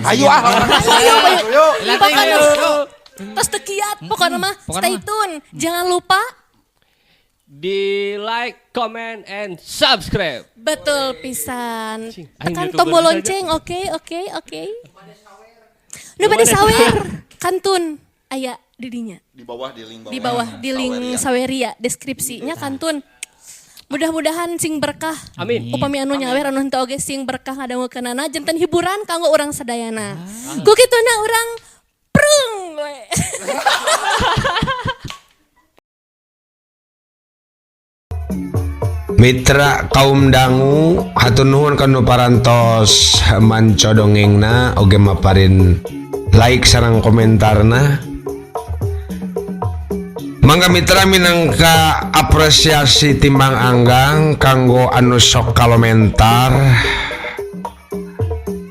Ayo Ayo. Terus tekiat pokoknya mah stay tune. Jangan lupa di like, comment, and subscribe. betul pisan. Aing Tekan YouTuber tombol saja. lonceng, oke. Nu bade sawer, kantun aya didinya. Di bawah di link Di bawah di link Saweria deskripsinya kantun. Mudah-mudahan sing berkah. Amin. Upami anu nyawer anu henteu oge sing berkah ngadangukeunana janten hiburan kanggo urang sadayana. Ku kituna urang prung we. Mitra kaum dangu hatur nuhun kanu parantos manco dongengna oge maparin like sareng komentarna. Mangga mitra minangka apresiasi timbang anggang kanggo anu sok kalomentar.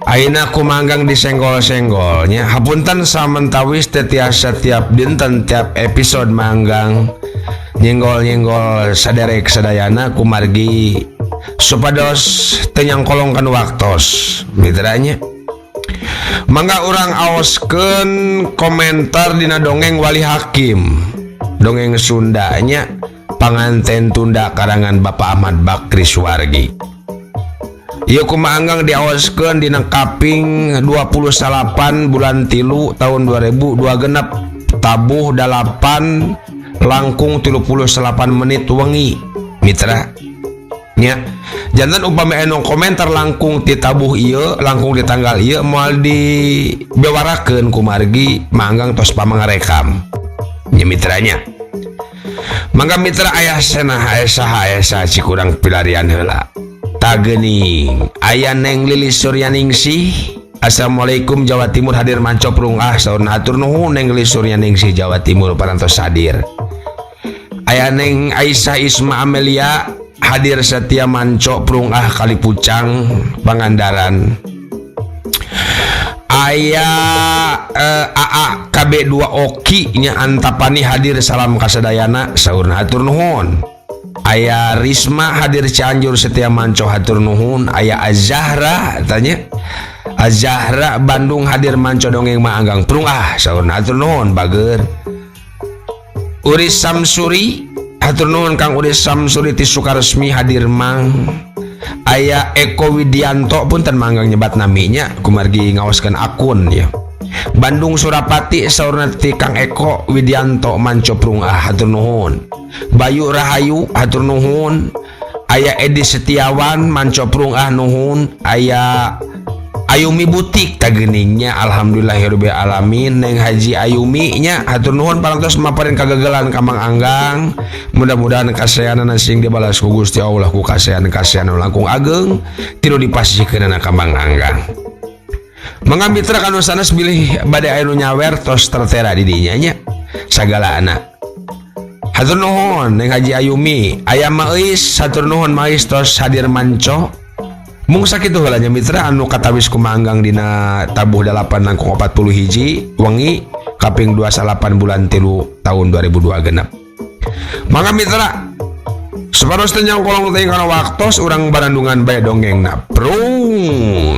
Aina kumanggang disenggol-senggolnya. Hapunten samentawis tetiasa tiap dinten tiap episode manggang nyenggol-nyenggol saderek sadayana kumargi supados tenyang kolongkan waktos mitranya. Mangga urang aoskeun komentar dina dongeng Wali Hakim. Dongeng Sundanya Panganten Tunda karangan Bapak Ahmad Bakri Suwargi. Ieu kumaanggang diaoskeun dina kaping 28 bulan 3 tahun 2002 genep tabuh 8 langkung 38 menit wengi mitra nya. Jantan upami anu komentar langkung ti tabuh ieu langkung di tanggal ieu moal dibewarakeun kumargi manggang tos pamangarekam nya mitranya. Mangga mitra aya cenah aya cikurang pilarian heula. Tageuning aya Neng Lilis Suryaningsih. Assalamualaikum Jawa Timur hadir manco prung saurna atur nuhun Neng Lilis Suryaningsih Jawa Timur parantos hadir. Aya Neng Aisyah Isma Amelia hadir setia manco prung Kalipucang Pangandaran. Aya AA KB2 Oki nya Antapani hadir salam kasadayana saurna atur nuhun. Aya Risma hadir Cianjur setia manco hatur nuhun. Aya Azahra tanya Azahra Bandung hadir manco dongeng maanggang prung saurna atur nuhun bager. Uris Samsuri hatur nuhun Kang Uris Samsuri ti Sukaresmi hadir mang. Aya Eko Widianto pun ten manggang nyebat naminya kumargi ngawaskeun akun ya. Bandung Surapati saurna ti Kang Eko Widianto manco prung hatur nuhun. Bayu Rahayu hatur nuhun. Aya Edi Setiawan manco prung nuhun. Aya Ayumi Butik tageuningnya alhamdulillahirabbil alamin. Neng Haji Ayumi nya hatur nuhun parantos maparin kagagalan kamang anggang. Mudah-mudahan kasayanana sing dibalas ku Gusti Allah ku kasayan-kasayan langkung ageng tilu dipasihkeunana kamang anggang. Mangga mitra kanu sanes bilih bade anu nyawer tos tertera di dinya nya sagala anak. Hatur nuhun Neng Haji Ayumi. Aya Mauis hatur nuhun Mauis tos hadir manco. Mung sakitu heula nya mitra anu katawis kumanggang dina tabuh 8 langkung 40 hiji wengi kaping 28 bulan 3 tahun 2002 genep. Mangga mitra saparos teh nyang kolong teh kana waktos urang barandungan bae dongengna prung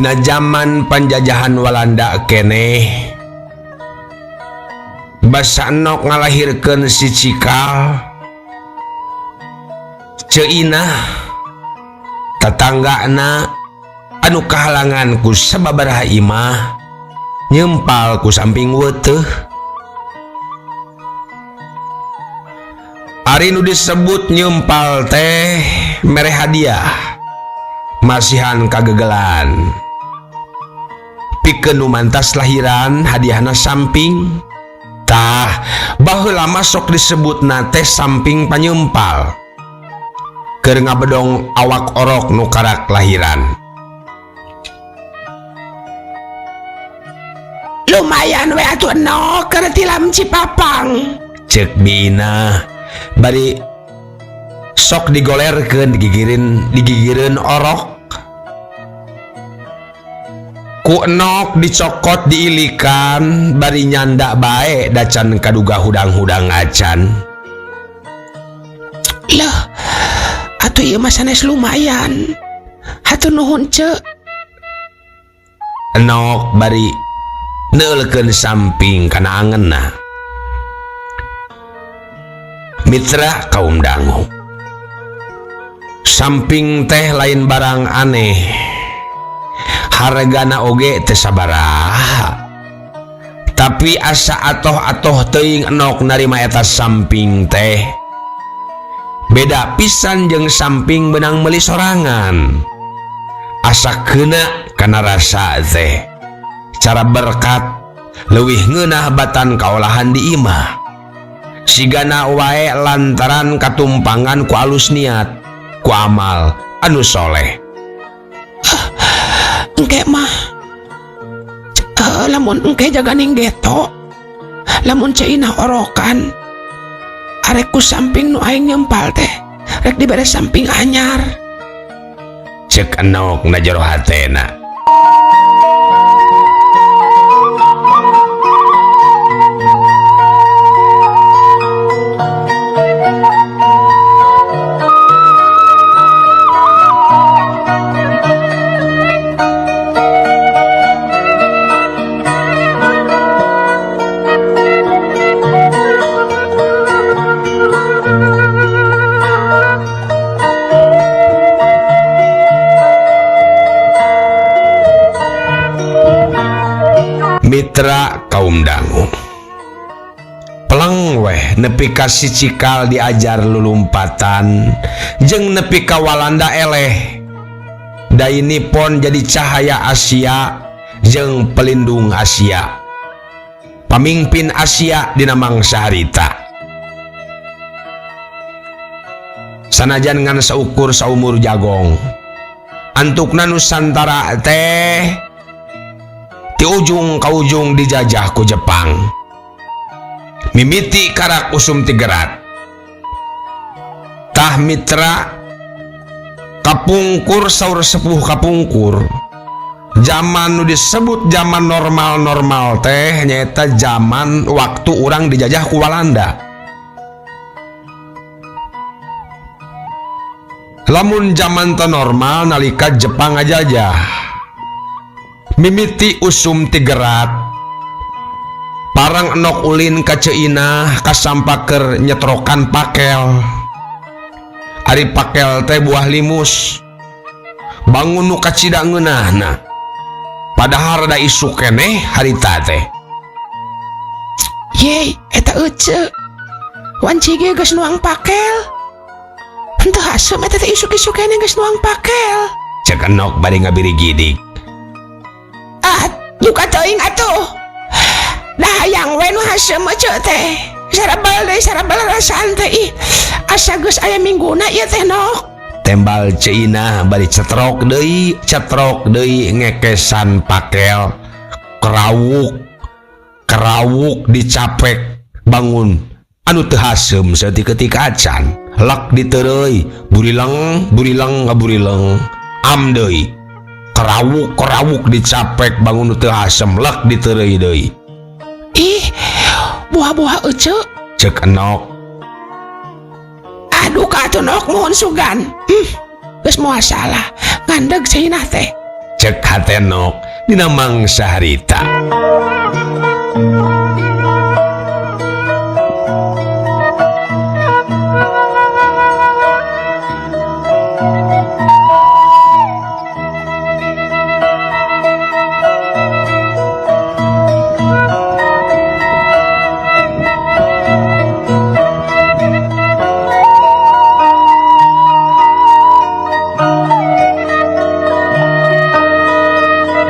dina zaman penjajahan Walanda keneh basa Enok ngalahirkeun si Cikal Ceinah tatanggana anu kahalangan ku sababaraha imah nyempal ku samping weuteuh. Ari nu disebut nyempal teh mere hadiah masihan kagegelan pikeun nu mantas lahiran hadiahna samping tah baheula mah sok disebutna teh samping panyempal keur ngabedong awak orok nu karak lahiran. Lumayan we atuh Enok keur tilam Cipapang ceuk bina bari sok digolerkeun digigireun orok ku Enok dicokot diilikan bari nyanda bae dacan kaduga hudang-hudang acan. Loh atuh ieu mah sanes lumayan hatur nuhun ceuk. Enok bari neulkeun samping kana angeunna. Mitra kaum dangu, samping teh lain barang aneh, hargana oge teu sabaraha. Tapi asa atoh-atoh teuing Enok narima eta samping teh. Beda pisan jeung samping benang meuli sorangan. Asa keuna kana rasa teh. Cara berkat leuwih ngeunah batan kaolahan di imah. Sigana wae lantaran katumpangan ku alus niat ku amal anu soleh. Engke mah lamun engke jaganing geto lamun Ceinah orokan arek ku samping nu aing nyempal teh rek dibere samping anyar ceuk Enok na jero hatena. Mitra kaum dangu, peleng weh nepi ka si Cikal diajar lulumpatan jeung nepi ka Walanda eleh dainipun jadi cahaya Asia jeung pelindung Asia pamimpin Asia dina mangsa harita. Sanajan ngan saukur saumur jagong antukna Nusantara teh ti ujung ka ujung dijajah ku Jepang. Mimiti karak usum tigerat. Tah mitra kapungkur saur sepuh kapungkur. Zaman nu disebut zaman normal teh nyaeta zaman waktu urang dijajah ku Walanda. Lamun zaman teu normal nalika Jepang ngajajah. Mimiti usum tigerat parang Enok ulin ka Ceinah kasampaker nyetrokan pakel. Ari pakel teh buah limus bangun nu kacida ngeunahna padahal rada isu keneh harita teh. Ye eta euceuk wanci ge geus nuang pakel henteu hasem eta teh isu-isu keneh geus nuang pakel ceuk Enok bari ngabiri gidik. Duka teuing atuh dah hayang we nu hasem ceuk teh sarabal rasaan teh asa geus aya mingguna ieu teh Nok. Tembal Ceinah bari cetrok deui ngekesan pakel kerawuk dicapek bangun anu teu hasem saeutik-eutik acan lak diteureuy burileng ngaburileng am deui kerawuk dicapek bangun teu hasem lak diteureuy deui. Ih buah-buah euceuk ceuk Enok. Aduh ka atuh Nok mohon sugan geus moal salah ngandeg Ceinah teh cek hatenok dina mangsa harita.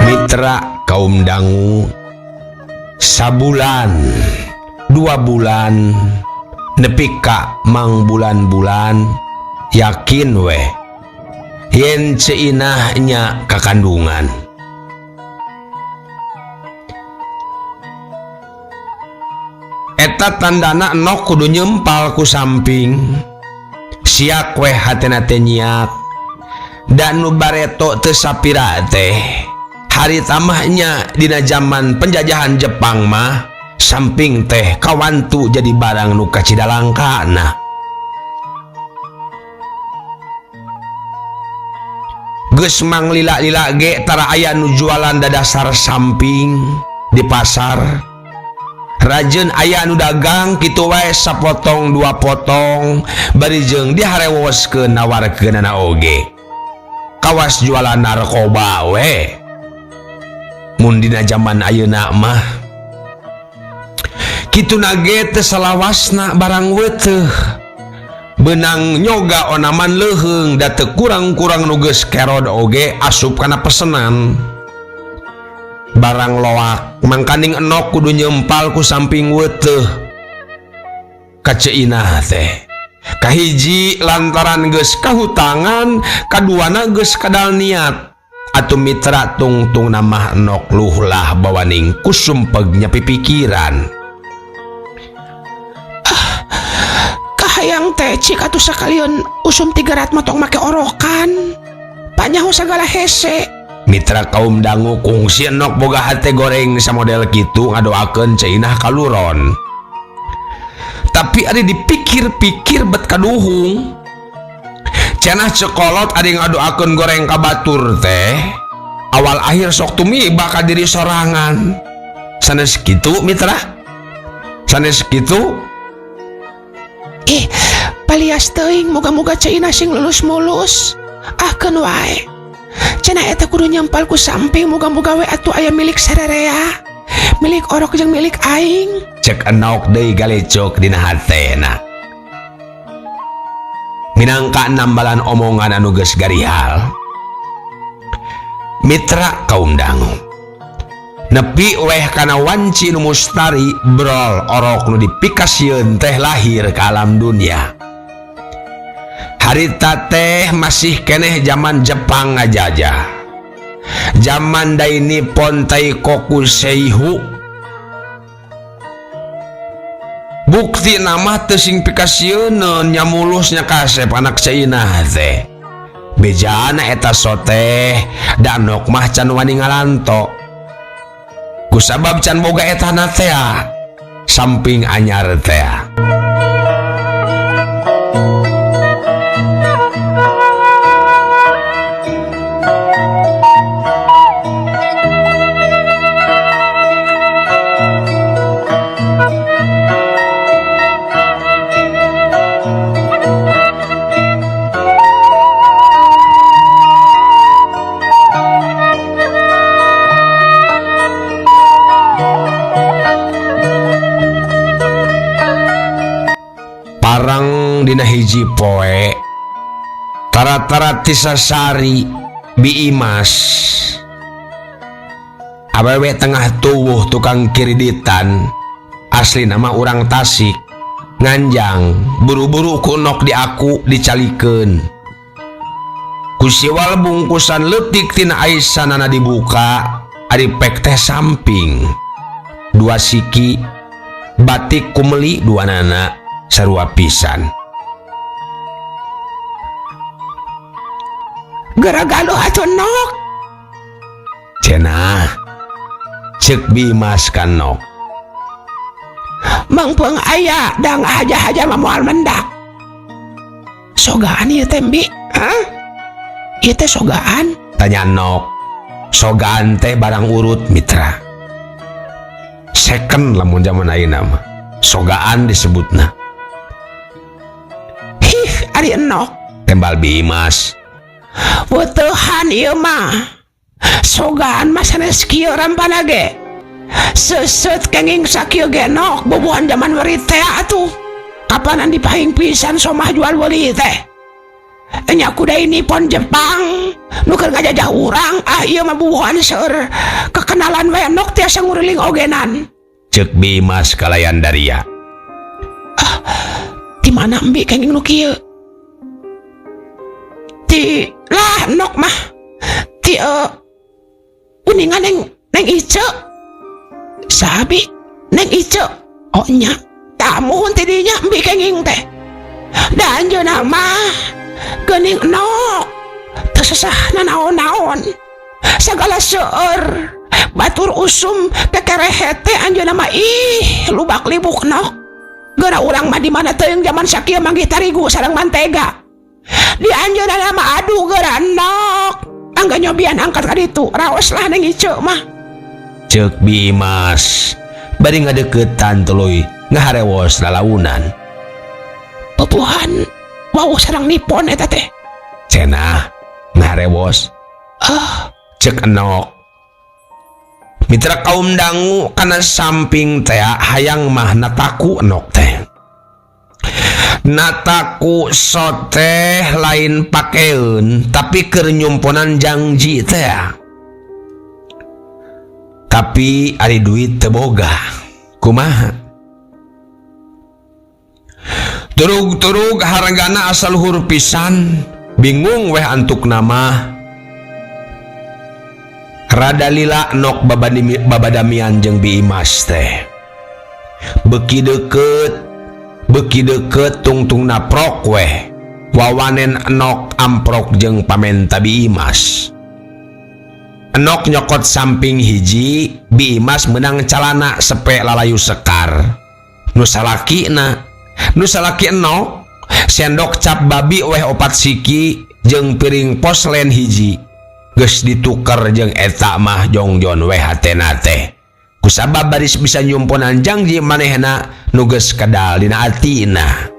Mitra kaum dangu, sabulan 2 bulan nepi ka mang bulan-bulan yakin we yen ceinah nya kakandungan. Eta tandana nok kudu nyempal ku samping siak we hatena teh nyiak dan nu bareto teu sapira teh. Hari tamahnya dina zaman penjajahan Jepang mah samping teh kawantu jadi barang nu kacidalangkana. Geus manglila-lila ge tara aya nu jualan dadasar samping di pasar. Rajeun aya nu dagang kitu wae sapotong 2 potong bari jeung diharewoskeun nawarkeunana oge. Kawas jualan narkoba we. Mun dina zaman ayeuna mah kitu nage teu salawasna barang weuteuh beunang nyoga onaman leuheung da teu kurang-kurang nu geus kerod oge asup kana pesenan barang loak mangkaning enok kudu nyempal ku samping weuteuh ka ceinah teh. Kahiji lantaran geus kahutangan, kaduana geus kadal niat. Atuh mitra tungtung nama nok luhlah bawaning kusumpegnya pipikiran. Kahayang teh cik atuh sakalian usum 300 motong make orokan. Panyaho sagala hese. Mitra kaum dangu kungsi nok boga hate goreng sa model kitu ngadoakeun ceinah kaluron. Tapi ada dipikir-pikir bet kaduhung. Cenah cekolot ada ngadoakeun goreng ka batur teh awal akhir sok tumiba ka diri sorangan. Sanes kitu mitra? Sanes kitu? Palias teuing moga-moga ceinah sing lulus mulus. Ahkeun wae. Cenah eta kudu nyempal ku samping moga-moga we atuh aya milik sararea. Milik orok jeung milik aing. Cek enok deui galecok dina hatena. Minangka nambalan omongan anu geus garihal. Mitra kaum dangu, nepi weh kana wanci nu mustari brol orok nu dipikasieun teh lahir ka alam dunia. Harita teh masih keneh zaman Jepang ngajajah. Zaman Dai Nippon Taikoku Seihu. Bukti nama teu sing pikasieun nya mulusnya kasep anak ceinah teh. Bejana eta soteh danok mah can wani ngalanto. Kusabab can boga etana teh samping anyar teh. Dina hiji poe tara-tara tisasari biimas awewe tengah tuwuh tukang kiriditan asli nama urang Tasik nganjang buru-buru kunok di aku dicalikeun kusiwal bungkusan leutik tina aisanana dibuka ari pek teh samping 2 siki batik kumeli 2 nana sarua pisan. Gara-galo atuh nok cenah cek bimas kan nok mangpeung aya dang aja moal mendak sogaan ieu teh bi ieu teh sogaan tanya nok sogaan teh barang urut mitra. Second lamun zaman ayeuna mah sogaan disebutna. Ari enok Tembal Bimas. butuhan ieu mah sogaan mah sanes kieu rampana ge seut kenging sakieu ge nok bobohan zaman wari teh atuh kapanan dipahing pisan somah jual beli teh nya kuda ini pon Jepang nu keur ngajajah urang ieu mah bobohan seur kekenalan we nok tiasa nguriling ogenan Cek Bimas kalayan Daria. di mana embi kenging nu kieu ti lah nok mah ti uningan neng Ice sabi neng Ice oh nya tamuhun ti dinya embi kenging teh dan jeuna mah geuning nok teu sesah nanaon-naon sagala seueur batur usum kekerehe teh anjeunna mah ih lubak libuk nok geura urang mah di mana teuing zaman sakieu manggih tarigu sareng mantega di anjeunna mah aduh geura nok angga nyobian angkat ka ditu raos lah neng Ice mah Cek Bimas bari ngadeukeutan tuluy ngaharewos lalaunan. Pupuhan wau sareng nipon eta teh Cenah ngaharewos. Cek Enok. Mitra kaum dangu kana samping teh hayang mah nataku Enok teh. Nataku soteh lain pakeun tapi keur nyumponan janji teh. Tapi ari duit teu boga. Kumaha? Turug-turug hargana asal luhur pisan, bingung weh antuk nama. Rada lila nok babadamian jeung Bimas teh. Beki deket tungtung naprok weh. Wawanen Enok amprok jeung pamenta Bimas. Enok nyokot samping hiji, Bimas menang calana sepe lalayu sekar. Nu salaki Enok sendok cap babi weh 4 siki jeung piring poslen hiji. Geus ditukar jeung eta mah jongjon weh hatena teh. Kusabab baris bisa nyumponan janji manehna nu geus kadal dina atina.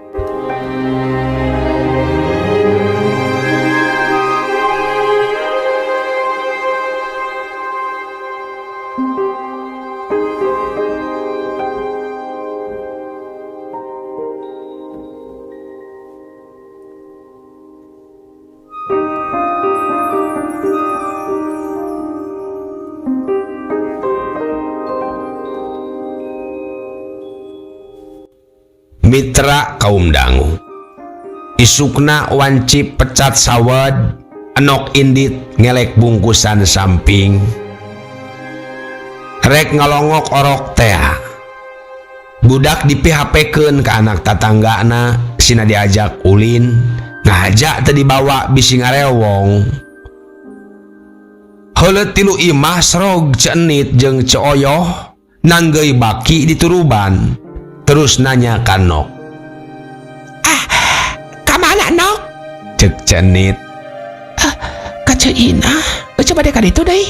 Mitra kaum dangu. Isukna wanci pecat sawad, Enok indit ngelek bungkusan samping. Rek ngalongok orok teh. Budak diphp-keun ka anak tatanggana, sina diajak ulin, ngajak teu dibawa bisi ngarewong. Heuleut tilu imah Srog, Cenit jeung Ceoyoh nanggeui baki di turuban. Terus nanya ka Nok. Kamana Nok? Cek Cenit. Ka Ceina coba deh ka ditu deui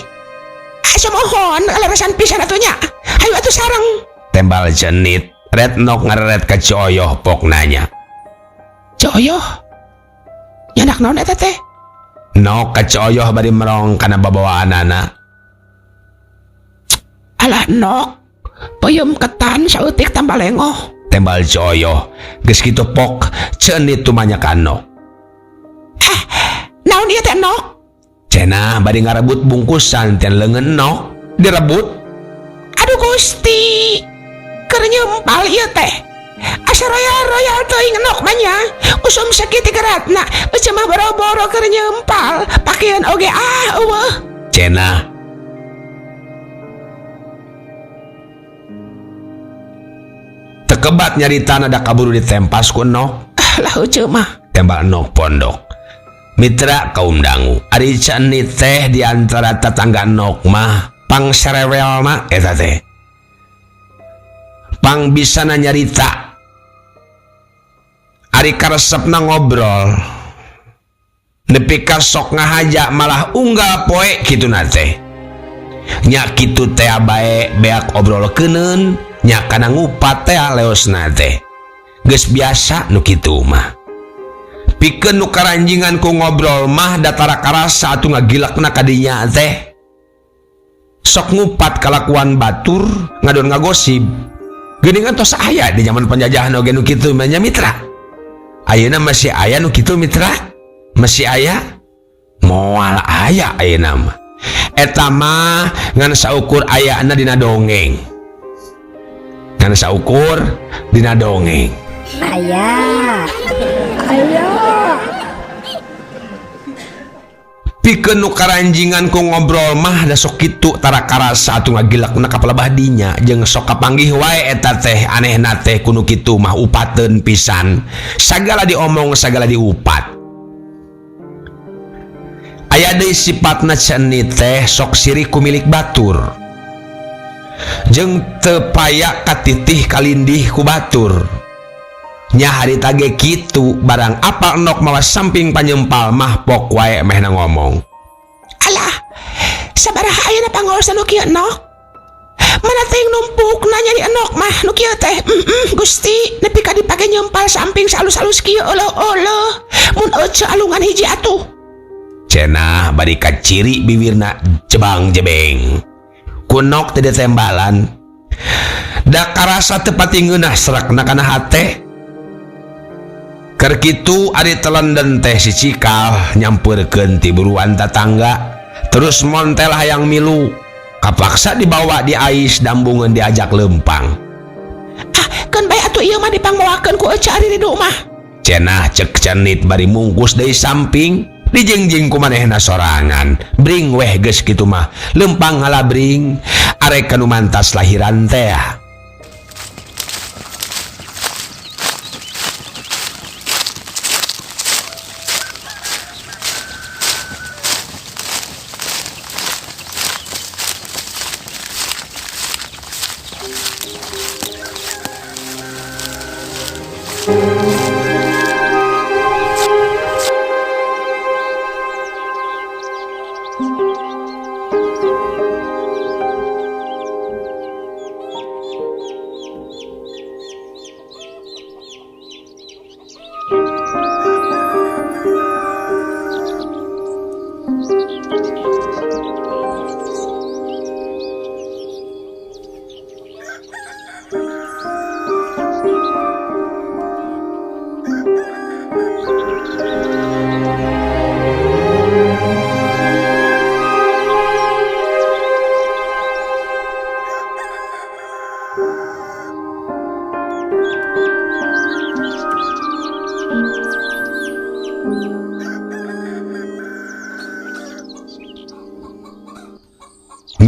mohon leresan pisan atunya hayu atuh sareng Tembal Cenit. Red Nok ngareret ka Ceoyoh pok nanya. Ceoyoh nyanak naon eta teh? Nok ka Ceoyoh bari merong kana babawaanana. Alah Nok peuyeum ketan sautik tambah lengoh. Tembal Ceoyoh. Geus kitu pok Cenit tumanya ka Nok. Naon ieu teh Nok? Cenah bari ngarebut bungkusan teh leungeun Nok. Direbut. Aduh Gusti. Keur nyempal ieu teh. Asa royal teuing Nok mah nya. Usum sakitu geratna, eueuh mah boro-boro keur nyempal. Pakieun oge eueuh. Cenah. Tekebat nyarita nada kaburu ditempas ku Enok. Lah eueuh mah. Tembak Enok pondok. Mitra kaum dangu. Ari Cenit teh di antara tetangga Enok mah pang serewelna eta teh. Pang bisana nyarita. Ari karesepna ngobrol. Nepi ka sok ngahaja malah unggal poe kituna teh. nya kitu teh bae beak obrolkeuneun nya kana ngupat teh leosna teh geus biasa nu kitu mah. Pikeun nu karanjingan ku ngobrol mah datara karasa atuh ngagilakna ka dinya teh. Sok ngupat kalakuan batur ngadon ngagosip. Geuningan tos aya di zaman penjajahan oge nu kitu nya mitra. Ayeuna masih aya nu kitu mitra? Masih aya? Moal aya ayeuna mah. Eta mah ngan saukur ayana dina dongeng. Ngan saukur dina dongeng. Ayah. Pikeun nu karanjingan ku ngobrol mah da sok kitu tara karasa atuh ngagilakna ka palebah dinya jeung sok kapanggih wae eta teh anehna teh kuno kitu mah upateun pisan. Sagala diomong sagala diupat. Aya deui sifatna cenit teh sok sirik ku milik batur. Jeung teu paya katitih kalindih ku batur. Nya harita ge kitu barang apal nok mawa samping panyempal mah pok wae mehna ngomong. Alah, sabaraha ayeuna pangaosan nu kieu nok? Mana teuing numpukna nyari enok mah nu kieu teh. Gusti, nepi ka dipake nyempal samping salus-salus kieu eueuh-eueuh. Mun ece alungan hiji atuh. Cenah bari kaciri bibirna jebang jebeng. Kunok teu ditembalan. Da karasa teu pati ngeunah serakna kana hate. Keur kitu ari telenden teh si Cikal nyampeurkeun ti buruan tatangga terus montel hayang milu kapaksa dibawa di ais dambungeun diajak lempang. Keun bae atuh ieu mah dipangbawakeun ku ece ari ridu mah. Cenah cek cenit bari mungkus deui samping dijengjing ku manehna sorangan. Bring weh geus kitu mah lempang ngalabring arek kanu mantas lahiran teh.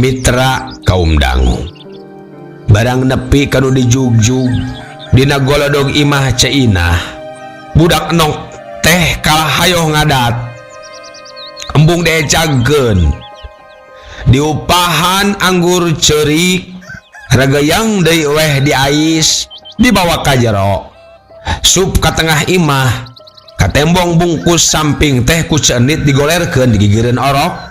Mitra kaum dangu barang nepi kanu dijugjug dina golodog imah Ceinah budak enok teh kalah hayoh ngadat embung diecagkeun diupahan anggur ceurik ragayang deui weh di ais dibawa ka jero sup ka tengah imah ka tembong bungkus samping teh ku cenit digolerkeun digigireun orok.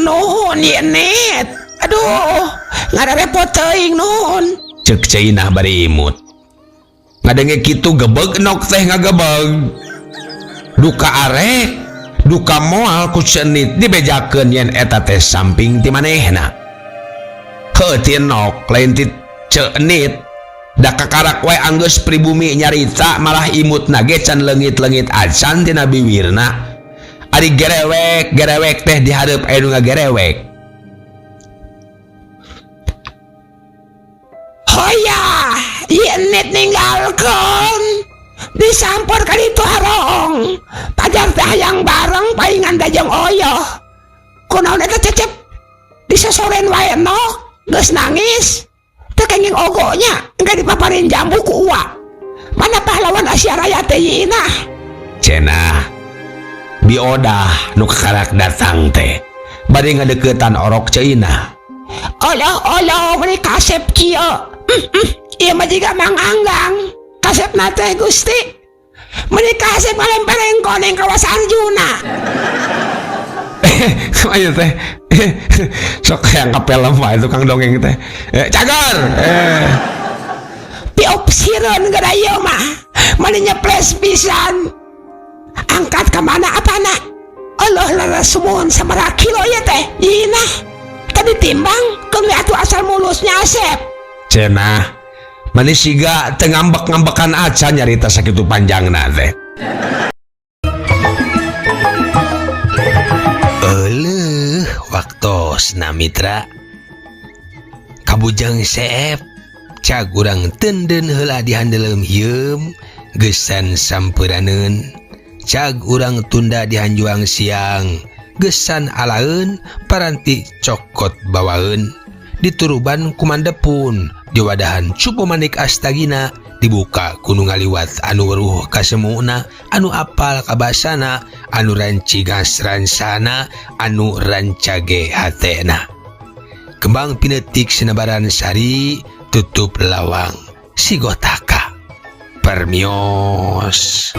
Nuhun ya net, aduh ngarepot teuing nuhun. Cek Ceinah bari imut ngadenge kitu gebeg enok teh ngagebeg duka arek duka moal ku cenit dibejakeun yen eta teh samping ti manehna. Heuh ti enok lain ti cenit da kakarak wae anggeus pribumi nyarita malah imutna ge can leungit-leungit acan tina bibirna. Ari gerewek teh dihareup aya nu ngagerewek. Hoya, ieu net ninggalkeun. Disampur ka ditu harong. Pajar teh hayang bareng paingan da jeung oyoh. Kunaon eta cecep? Disesoren wae nok, geus nangis. Teu kenging ogonya, engke dipaparin jambu ku uwa. Mana pahlawan Asia Raya teh ieu-na? Cenah biodah nu kakarak datang teh bari ngadeuketan orok Ceinah. Oloh beri kasep kieu. Ieu mah jiga Mang Anggang. Kasepna teh Gusti. Beri kasep ngalempereng koneng kawas Arjuna. Ayo teh. Sok yang kapel mah itu Kang dongeng teh. Cagar. Piopsireun garayo mah. Manehnya ples pisan. Angkat ke mana apana? Allah lara sumuhun sabaraha kilo ya teh? Ina. Tadi timbang keun we atuh asal mulusnya Asep. Cenah. Manis siga teu ngambek-ngambekan aca nyarita sakitu panjangna teh. Waktosna mitra. Kabujang Seep cag urang tenden heula di handeuleum hieum gesan sampuraneun. Cag urang tunda di hanjuang siang gesan alaeun paranti cokot bawaeun. Dituruban kumandepun di wadahan cupu manik astagina dibuka kudu ngaliwat anu weruh kasemuna anu apal kabasana anu rancigas ransana anu rancage hatena. Kembang pinetik sinebaran sari tutup lawang sigotaka permios.